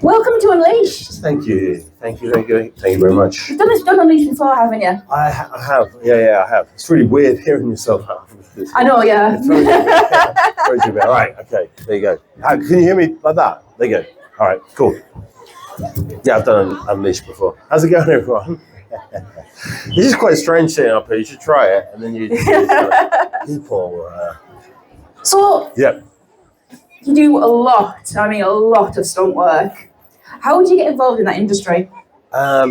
Welcome to Unleashed. Thank you very much. You've done Unleashed before, haven't you? I have, I have. It's really weird hearing yourself out. I know, yeah. Throws you a bit. All right, okay, there you go. Can you hear me like that? There you go. All right, cool. Yeah, I've done Unleashed before. How's it going, everyone? This is quite strange sitting up here. You should try it, and then people. So, yeah. You do a lot of stunt work. How did you get involved in that industry?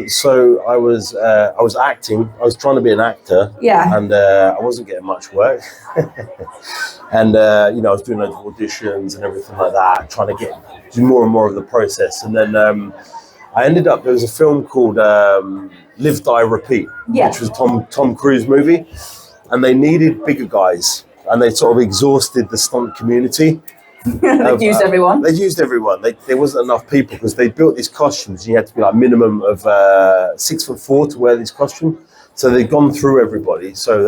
So I was acting. I was trying to be an actor. Yeah. And I wasn't getting much work. And I was doing loads of auditions and everything like that, trying to do more and more of the process. And then I ended up. There was a film called Live, Die, Repeat, which was Tom Cruise movie, and they needed bigger guys, and they sort of exhausted the stunt community. They've used everyone. They used everyone. There wasn't enough people because they built these costumes. And you had to be like minimum of 6'4" to wear these costumes. So they'd gone through everybody. So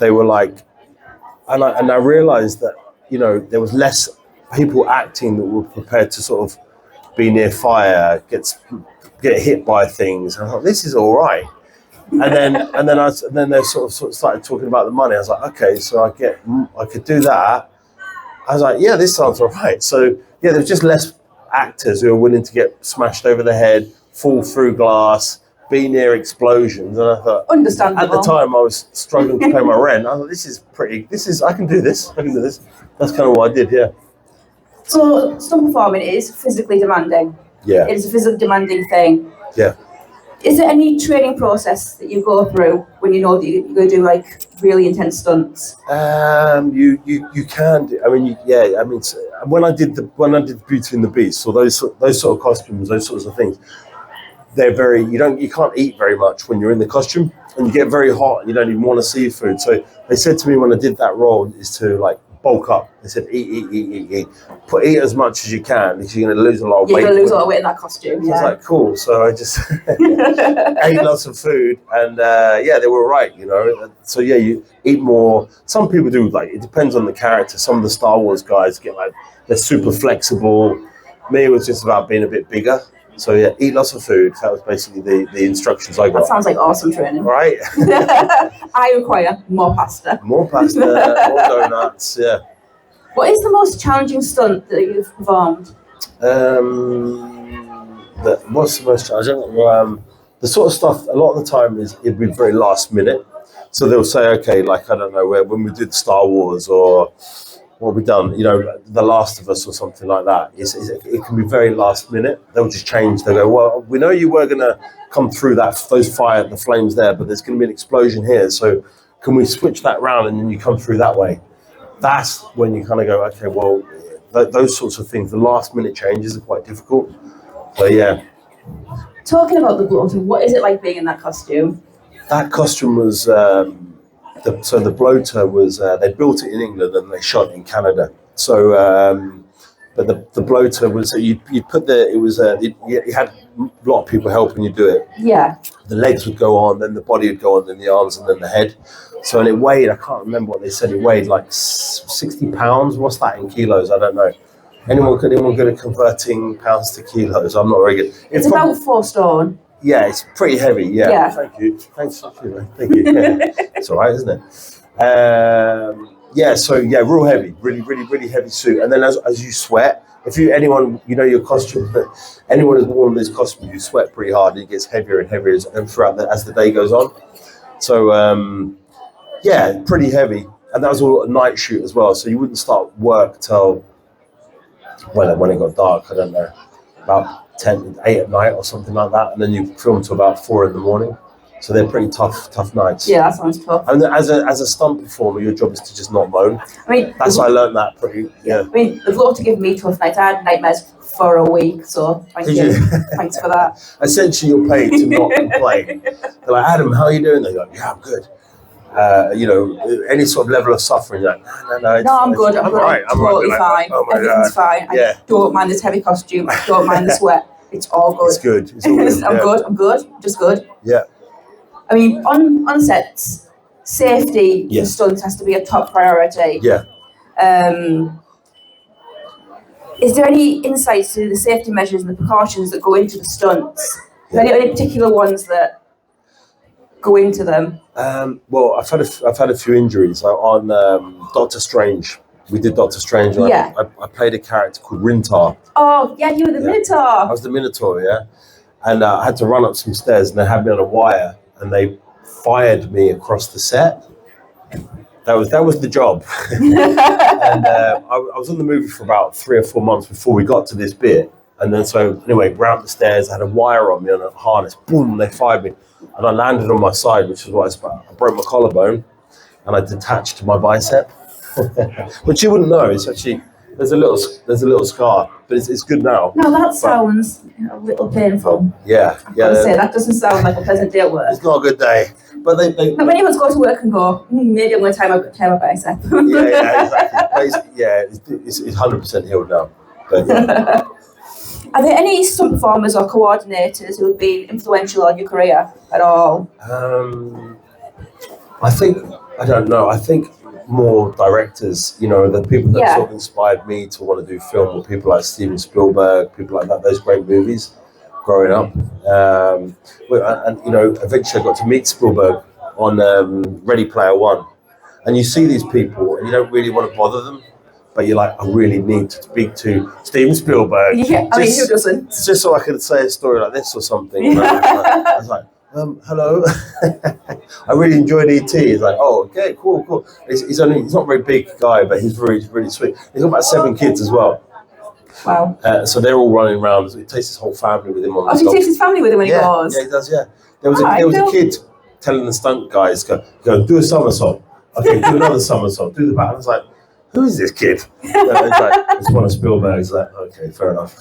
they were like, and I realised that there was less people acting that were prepared to sort of be near fire, get hit by things. And I thought, this is all right. And then they sort of started talking about the money. I was like, okay, so I could do that. I was like, yeah, this sounds all right. So, yeah, there's just less actors who are willing to get smashed over the head, fall through glass, be near explosions. And I thought, understandable. At the time, I was struggling to pay my rent. I thought, I can do this. That's kind of what I did, yeah. So, stunt performing is physically demanding. Yeah. It is a physically demanding thing. Yeah. Is there any training process that you go through when you know that you're going to do like really intense stunts? You can do. When I did Beauty and the Beast, or those sort of costumes, those sorts of things, they're very. You can't eat very much when you're in the costume, and you get very hot, and you don't even want to see food. So they said to me when I did that role is to like bulk up. They said eat. Eat as much as you can because you're going to lose a lot of weight. You're going to lose a lot of weight in that costume. Yeah. I was like, cool. So I just ate lots of food, and they were right, So yeah, you eat more. Some people do, like, it depends on the character. Some of the Star Wars guys they're super flexible. Me, it was just about being a bit bigger. So yeah, eat lots of food. That was basically the instructions I got. That sounds like awesome training. Right? I require more pasta. More donuts, yeah. What is the most challenging stunt that you've performed? What's the most challenging? The sort of stuff, a lot of the time, it'd be very last minute. So they'll say, okay, like, I don't know, when we did Star Wars or what we've done, The Last of Us or something like that, it can be very last minute. They'll just change. They'll go, well, we know you were going to come through the flames there, but there's going to be an explosion here. So can we switch that round and then you come through that way? That's when you kind of go, okay, well, those sorts of things, the last minute changes are quite difficult. So yeah. Talking about the bloater, what is it like being in that costume? That costume was, the bloater was, they built it in England and they shot it in Canada. So, but the bloater was, you had a lot of people helping you do it. Yeah. The legs would go on, then the body would go on, then the arms, and then the head. So, and it weighed, I can't remember what they said, it weighed like 60 pounds. What's that in kilos? I don't know. Anyone good at converting pounds to kilos? I'm not very good. It's about 4 stone. Yeah, it's pretty heavy. Yeah. Thank you. Thank you. It's all right, isn't it? Real heavy, really heavy suit. And then as you sweat, anyone your costume, anyone who's worn this costume, you sweat pretty hard. And it gets heavier and heavier as the day goes on. So pretty heavy. And that was all a night shoot as well. So you wouldn't start work till when it got dark. I don't know, about 8 at night or something like that, and then you film till about 4 in the morning. So they're pretty tough nights. Yeah, that sounds tough. And as a stunt performer, your job is to just not moan. That's how I learned that pretty. Yeah. The bloater gave me tough nights. I had nightmares for a week, so thank you. Thanks for that. Essentially, you're paid to not complain. They're like, Adam, how are you doing? They're like, yeah, I'm good. Any sort of level of suffering, like, no, I'm good. I'm right. I'm totally fine. Oh everything's fine. Yeah. I don't mind this heavy costume. I don't mind the sweat. It's all good. It's good. It's all good. I'm good. Just good. Yeah. I mean, on sets, safety for stunts has to be a top priority. Yeah. Is there any insights to the safety measures and the precautions that go into the stunts? Are there any particular ones that go into them? Well, I've had a few injuries on Doctor Strange. We did Doctor Strange. Yeah. I played a character called Rintar. Oh, yeah, you were the Minotaur. I was the Minotaur, yeah. And I had to run up some stairs, and they had me on a wire, and they fired me across the set. That was the job. And I was in the movie for about 3 or 4 months before we got to this bit. And then so anyway, round the stairs, I had a wire on me on a harness. Boom! They fired me, and I landed on my side, which is what I broke my collarbone, and I detached my bicep. Which you wouldn't know. It's actually there's a little scar, but it's good now. No, that sounds a little painful. Yeah, I've got to say, that doesn't sound like a pleasant day at work. It's not a good day. But not many of us go to work and go, maybe I'm going to tear my bicep. yeah, exactly. It's 100% healed now. But, yeah. Are there any stunt performers or coordinators who have been influential on your career at all? I don't know. I think more directors, the people that sort of inspired me to want to do film were people like Steven Spielberg, people like that, those great movies growing up. And eventually I got to meet Spielberg on Ready Player One. And you see these people and you don't really want to bother them, but you're like, I really need to speak to Steven Spielberg. Yeah, I mean, who doesn't? Just so I could say a story like this or something. I was like, hello. I really enjoyed E.T. He's like, oh, okay, cool. He's not a very big guy, but he's really, really sweet. He's got about 7 kids as well. Wow. So they're all running around. He takes his whole family with him on the he takes his family with him when he goes? Yeah, he does, yeah. There was a kid telling the stunt guys, go do a somersault. Okay, do another somersault. Do the back. I was like, who is this kid? He's like, it's one of Spielberg's. Like, okay, fair enough.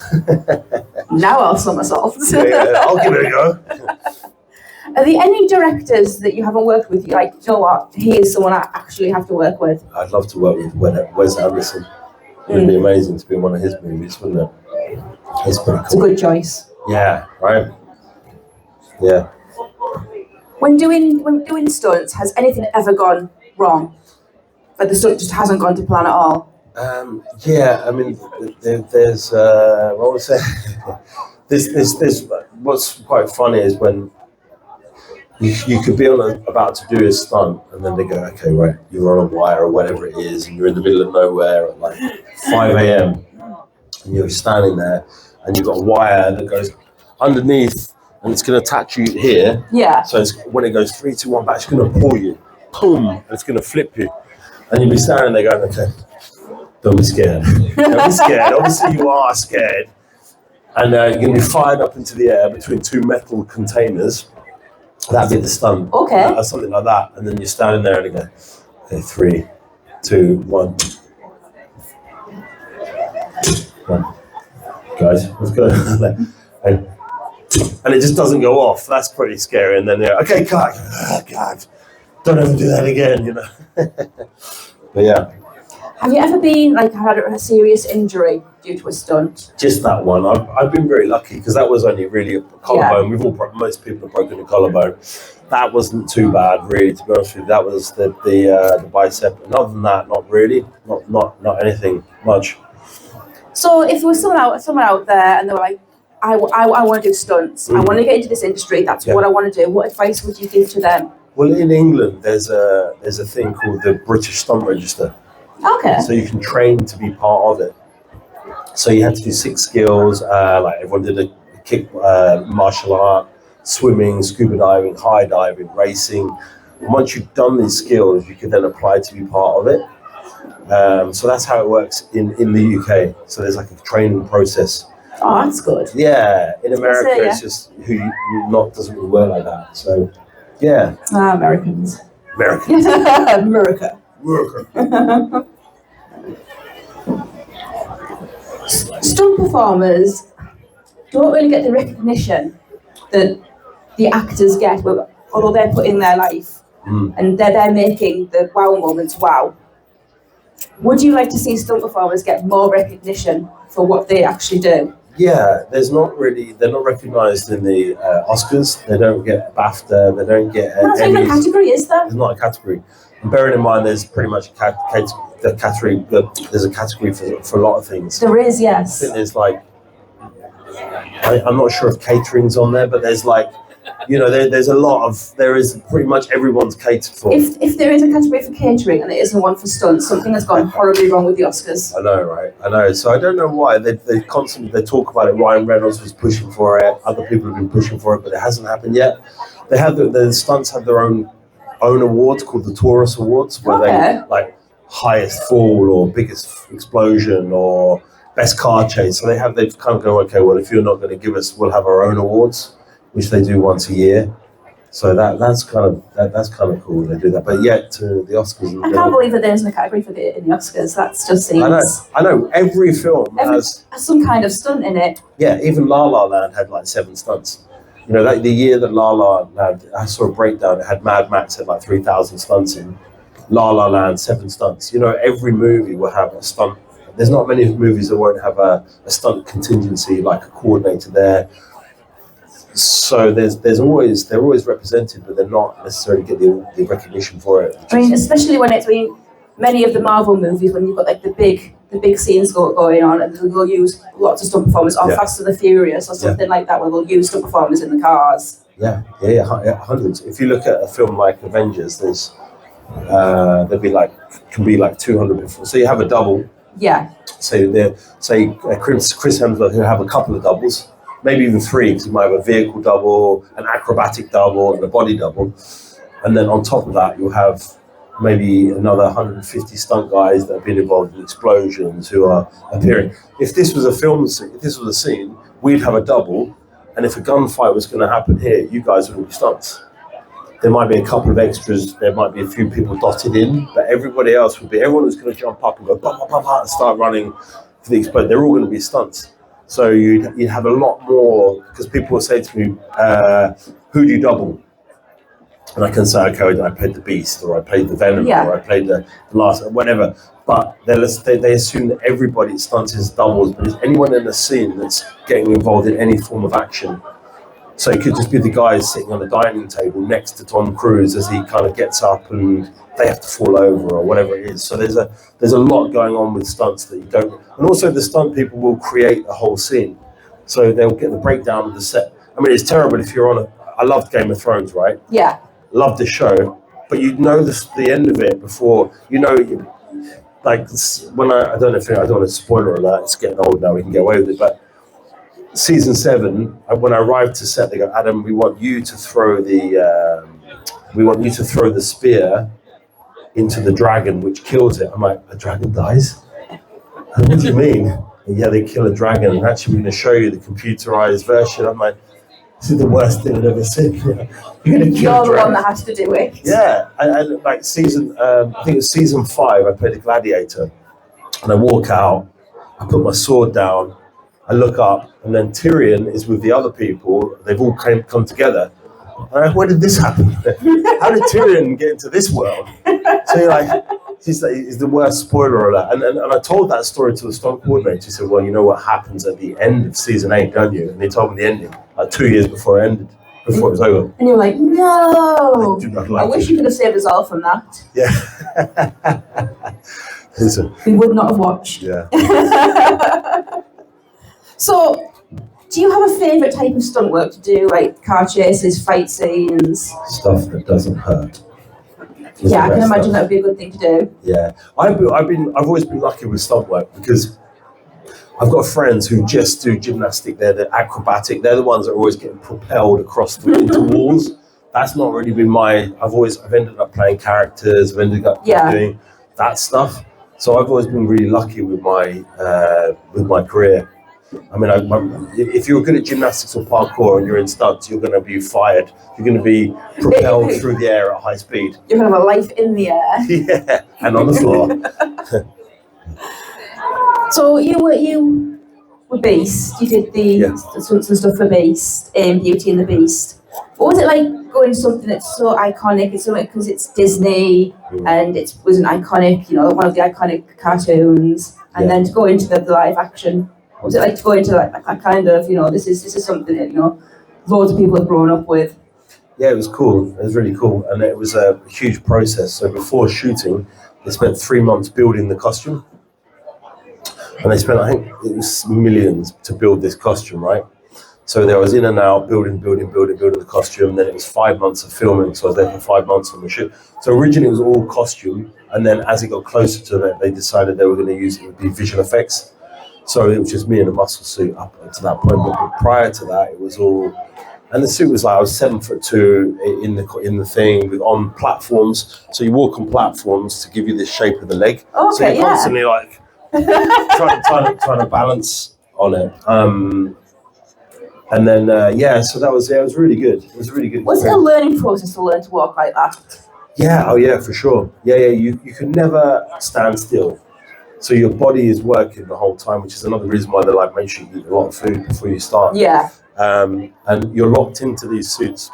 Now I'll somersault. yeah, I'll give it a go. Are there any directors that you haven't worked with? You're like, you know what? He is someone I actually have to work with. I'd love to work with Wes Anderson. It would be amazing to be in one of his movies, wouldn't it? It's pretty cool. It's a good choice. Yeah, right? Yeah. When doing stunts, has anything ever gone wrong? Like the stunt just hasn't gone to plan at all? Yeah, I mean, there's what was it? There's what's quite funny is when you could be about to do a stunt and then they go, okay, right, you're on a wire or whatever it is and you're in the middle of nowhere at like 5 a.m. and you're standing there and you've got a wire that goes underneath and it's going to touch you here. Yeah. So when it goes 3, 2, 1 back, it's going to pull you. Boom! And it's going to flip you. And you'll be standing there going, okay, don't be scared. Don't be scared. Obviously you are scared. And you're going to be fired up into the air between 2 metal containers. That'd be the stunt. Okay. Or something like that. And then you're standing there and you go, okay, 3, 2, 1. Guys, let's go. And it just doesn't go off. That's pretty scary. And then they're okay, cut. Oh, God, don't ever do that again, But yeah. Have you ever been had a serious injury due to a stunt? Just that one. I've been very lucky because that was only really a collarbone. Yeah. Most people have broken a collarbone. That wasn't too bad, really. To be honest with you, that was the bicep. And other than that, not really. Not anything much. So if there was someone out there and they were like, I want to do stunts. I want to get into this industry. That's what I want to do. What advice would you give to them? Well, in England, there's a thing called the British Stunt Register. Okay. So you can train to be part of it. So you had to do 6 skills. Like everyone did a kick, martial art, swimming, scuba diving, high diving, racing. And once you've done these skills, you can then apply to be part of it. So that's how it works in the UK. So there's like a training process. Oh, that's good. Yeah, in America, it's just doesn't really work like that. So, yeah. Americans. America. Stunt performers don't really get the recognition that the actors get, although they're putting their life and they're making the wow moments wow. Would you like to see stunt performers get more recognition for what they actually do? Yeah, they're not recognised in the Oscars. They don't get BAFTA. They don't get. That's not even a category, is there? It's not a category. And bearing in mind, there's pretty much a the category. There's a category for a lot of things. There is, I yes. think there's like, I'm not sure if catering's on there, but there's like, there is pretty much everyone's catered for. If there is a category for catering and there isn't one for stunts, something has gone horribly wrong with the Oscars. I know, right? I know. So I don't know why they constantly talk about it. Ryan Reynolds was pushing for it. Other people have been pushing for it, but it hasn't happened yet. They have the stunts have their own awards called the Taurus Awards, where they like highest fall or biggest explosion or best car chase. So they've kind of go, okay, well, if you're not going to give us, we'll have our own awards, which they do once a year. So that's kind of cool. They do that, but yet to the Oscars. I can't believe that there isn't a category for in the Oscars. That's just seems. I know. Every film has some kind of stunt in it. Yeah, even La La Land had like 7 stunts. You know, like the year that La La Land, I saw a breakdown. It had Mad Max had like 3,000 stunts in. La La Land 7 stunts. You know, every movie will have a stunt. There's not many movies that won't have a stunt contingency, like a coordinator there. So they're always represented, but they're not necessarily get the recognition for it. I mean, especially when it's many of the Marvel movies, when you've got like the big scenes going on, and they'll use lots of stunt performers, or Fast and the Furious, or something like that, where they'll use stunt performers in the cars. Yeah, hundreds. If you look at a film like Avengers, there'll be like 200 before. So you have a double. Yeah. So Chris Hemsworth, he'll have a couple of doubles. Maybe even 3, because you might have a vehicle double, an acrobatic double, and a body double. And then on top of that, you'll have maybe another 150 stunt guys that have been involved in explosions who are appearing. If this was a scene, we'd have a double. And if a gunfight was going to happen here, you guys would all be stunts. There might be a couple of extras, there might be a few people dotted in, but everybody else everyone who's going to jump up and go, bah, bah, bah, bah, and start running for the explosion. They're all going to be stunts. So you'd have a lot more, because people will say to me, who do you double? And I can say, okay, I played the Beast, or I played the Venom, or I played the last, whatever. But they assume that everybody stunts is doubles, but it's anyone in the scene that's getting involved in any form of action. So it could just be the guys sitting on a dining table next to Tom Cruise as he kind of gets up and they have to fall over or whatever it is. So there's a lot going on with stunts that you don't. And also the stunt people will create a whole scene. So they'll get the breakdown of the set. I mean, it's terrible if you're on I loved Game of Thrones, right? Yeah. Loved the show, but you'd know the end of it before, like when I don't want to spoiler alert, it's getting old now, we can get away with it, but season 7, when I arrived to set, they go, Adam, we want you to throw the spear into the dragon, which kills it. I'm like, a dragon dies? What do you mean? And yeah, they kill a dragon, and actually we're going to show you the computerized version. I'm like, this is the worst thing I've ever seen. You're going to kill the one that has to do it. Yeah, and like I think it was season 5, I played a gladiator, and I walk out, I put my sword down, I look up, and then Tyrion is with the other people. They've all come together. And I'm like, where did this happen? How did Tyrion get into this world? So you're like, he's the worst spoiler alert. And I told that story to the stunt coordinator. He said, well, you know what happens at the end of season 8, don't you? And he told me the ending, like 2 years before it was over. And you're like, no. I do not like I wish you could have saved us all from that. Yeah. We would not have watched. Yeah. So, do you have a favourite type of stunt work to do, like car chases, fight scenes? Stuff that doesn't hurt. Yeah, I can imagine that would be a good thing to do. Yeah, I've always been lucky with stunt work because I've got friends who just do gymnastic. They're the acrobatic. They're the ones that are always getting propelled across into walls. That's not really been I've ended up playing characters. I've ended up doing that stuff. So I've always been really lucky with my career. I mean, if you're good at gymnastics or parkour and you're in stunts, you're going to be fired. You're going to be propelled through the air at high speed. You're going to have a life in the air. Yeah, and on the floor. So you were Beast. You did the stunts and stuff for Beast, Beauty and the Beast. What was it like going to something that's so iconic? It's something because it's Disney and it was an iconic, one of the iconic cartoons, and then to go into the live action. What was it like to go into that kind of, this is something that, loads of people have grown up with? Yeah, it was cool. It was really cool. And it was a huge process. So before shooting, They spent 3 months building the costume. And they spent, I think it was millions to build this costume, right? So there was in and out, building the costume. Then it was 5 months of filming. So I was there for 5 months on the shoot. So originally it was all costume. And then as it got closer to that, they decided they were going to use it would be visual effects. So it was just me in a muscle suit up to that point. But prior to that, it was all, and the suit was like, I was 7'2" in the thing on platforms. So you walk on platforms to give you the shape of the leg. Okay, so you're constantly like trying to balance on it. And then so that was it was really good. It was really good. Was it a learning process to learn to walk like that? Yeah, oh yeah, for sure. Yeah, you can never stand still. So your body is working the whole time, which is another reason why they like make sure you eat a lot of food before you start. Yeah. And you're locked into these suits.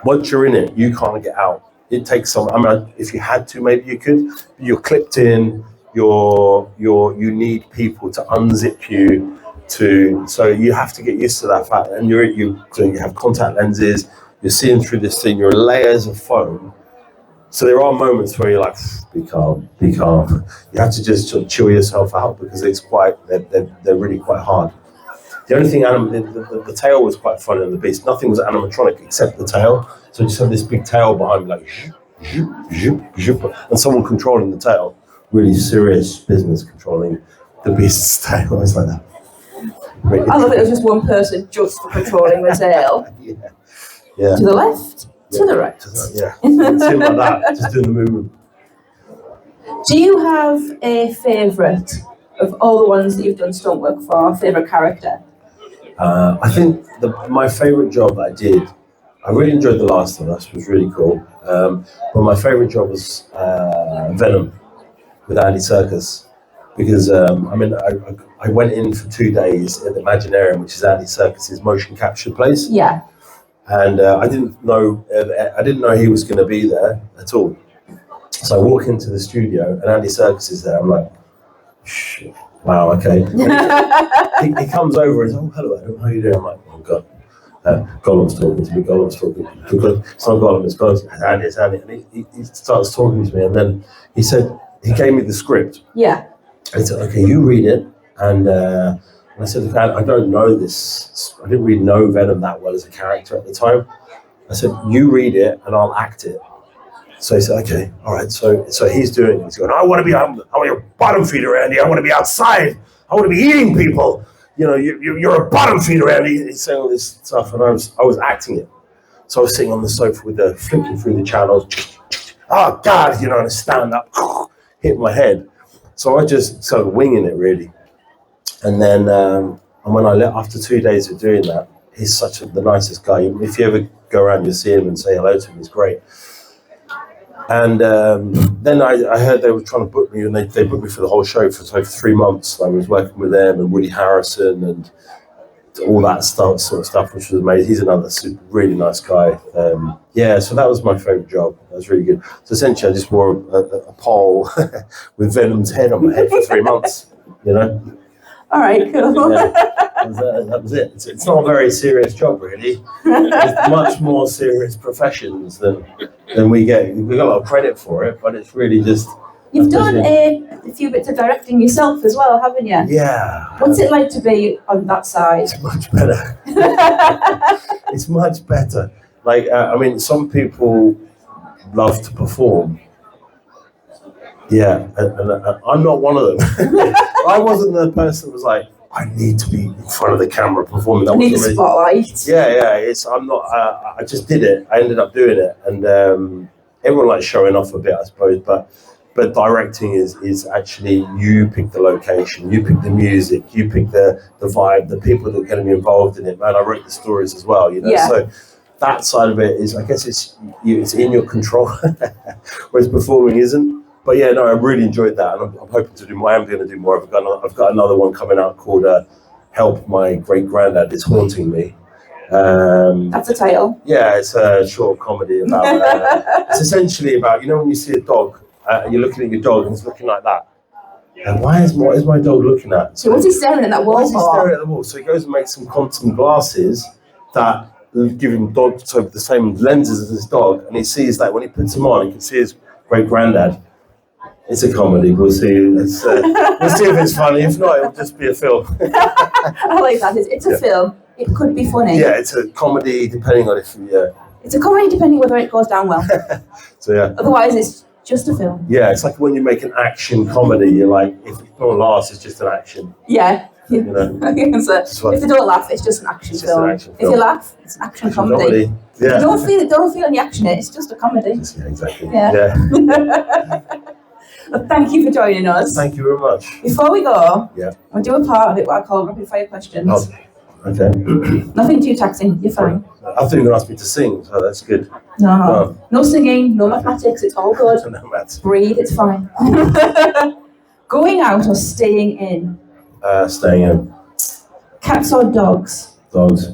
Once you're in it, you can't get out. It takes some. I mean, if you had to, maybe you could. You're clipped in. You need people to unzip you. So you have to get used to that fact. And you have contact lenses. You're seeing through this thing. You're layers of foam. So there are moments where you're like, be calm. You have to just sort of chill yourself out because they're really quite hard. The only thing, the tail was quite fun in the beast. Nothing was animatronic except the tail. So just have this big tail behind me, like, and someone controlling the tail. Really serious business controlling the beast's tail. I was like that. Really. I love it was just one person just for controlling the tail. Yeah. To the left. To the right. Yeah, something like that, just doing the movement. Do you have a favourite of all the ones that you've done stunt work for, favourite character? I think my favourite job that I did, I really enjoyed The Last of Us, it was really cool. But my favourite job was Venom with Andy Serkis. Because, I went in for 2 days at the Imaginarium, which is Andy Serkis's motion capture place. Yeah. And I didn't know he was going to be there at all. So I walk into the studio and Andy Serkis is there. I'm like, shit, wow, okay. he comes over and says, oh, hello, Adam, how are you doing? I'm like, oh, God. Gollum's talking to me, It's not Gollum, it's Andy. And he starts talking to me. And then he gave me the script. Yeah. And he said, okay, you read it. And I said, look, I don't know this. I didn't really know Venom that well as a character at the time. I said, you read it and I'll act it. So he said, okay, all right. So he's doing it. He's going, I want your bottom feeder, Andy. I want to be outside. I want to be eating people. You know, you're a bottom feeder, Andy. He's saying all this stuff, and I was acting it. So I was sitting on the sofa with the flicking through the channels. Oh God, and I stand up, hit my head. So I just started winging it really. And then when I left after 2 days of doing that, he's the nicest guy. If you ever go around, you'll see him and say hello to him. He's great. And then I heard they were trying to book me, and they booked me for the whole show for 3 months. I was working with them and Woody Harrelson and all that sort of stuff, which was amazing. He's another really nice guy. So that was my favourite job. That was really good. So essentially, I just wore a pole with Venom's head on my head for 3 months. All right, cool. Yeah, that was it. It's not a very serious job, really. It's much more serious professions than we get. We got a lot of credit for it, but it's really just. You've done a few bits of directing yourself as well, haven't you? Yeah. What's it like to be on that side? It's much better. It's much better. Like, some people love to perform. Yeah, and I'm not one of them. I wasn't the person that was like, I need to be in front of the camera performing. I need the spotlight. Yeah. I'm not. I just did it. I ended up doing it, and everyone likes showing off a bit, I suppose. But directing is actually you pick the location, you pick the music, you pick the vibe, the people that are going to be involved in it. Man, I wrote the stories as well. Yeah. So that side of it is, I guess, it's in your control, whereas performing isn't. But yeah, no, I really enjoyed that, and I'm hoping to do more. I am going to do more. I've got another one coming out called "Help My Great Granddad Is Haunting Me." That's a title. Yeah, it's a short comedy about. It's essentially about when you see a dog, you're looking at your dog and it's looking like that. And what is my dog looking at? So what's he staring at that wall for? Why is he staring at the wall? So he goes and makes some quantum glasses that give him the same lenses as his dog, and he sees that when he puts them on, he can see his great granddad. It's a comedy. We'll see. We'll see if it's funny. If not, it'll just be a film. I like that. It's a film. It could be funny. Yeah, it's a comedy depending on if It's a comedy depending whether it goes down well. So yeah. Otherwise, it's just a film. Yeah, it's like when you make an action comedy. You're like, if people laugh, it's just an action. Yeah. You know. So if they don't laugh, it's just an action film. If you laugh, it's an action comedy. Yeah. Don't feel any action in it. It's just a comedy. Yeah, exactly. Yeah. Well, thank you for joining us. Thank you very much. Before we go, yeah, I'll do a part of it what I call rapid fire questions. Oh, okay. Nothing too taxing. You're fine. I thought you were going to ask me to sing, so that's good. No. No singing, no mathematics. It's all good. No maths. Breathe. It's fine. Going out or staying in? Staying in. Cats or dogs? Dogs.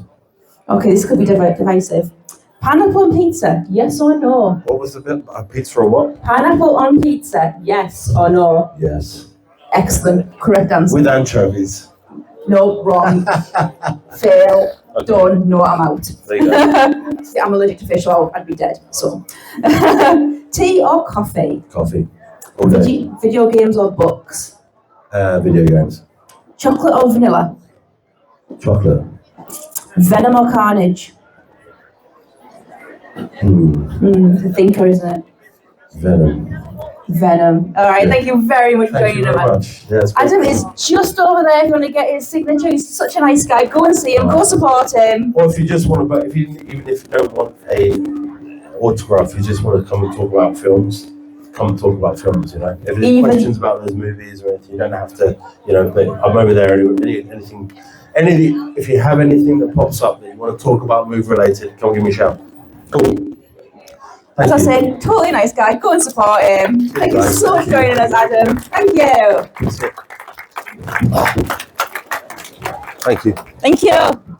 Okay, this could be divisive. Pineapple on pizza, yes or no? What was the bit? Pizza or what? Pineapple on pizza, yes or no? Yes. Excellent, correct answer. With anchovies. No, wrong. Fail. Okay. Done. No, I'm out. There you go. See, I'm allergic to fish, so I'd be dead. So, tea or coffee? Coffee. All day. Video games or books? Video games. Chocolate or vanilla? Chocolate. Venom or carnage? The thinker, isn't it? Venom. All right, thank you very much for joining us. Adam is just over there. If you want to get his signature, he's such a nice guy. Go and see him. Go support him. Or if you just want to, even if you don't want a autograph, you just want to come and talk about films. Come and talk about films. You know, if there's questions about those movies or anything, you don't have to. You know, but I'm over there. Anything. If you have anything that pops up that you want to talk about movie related, come give me a shout. Cool. As I said, totally nice guy. Go and support him. Thank you so much for joining us, Adam. Thank you. Thank you. Thank you.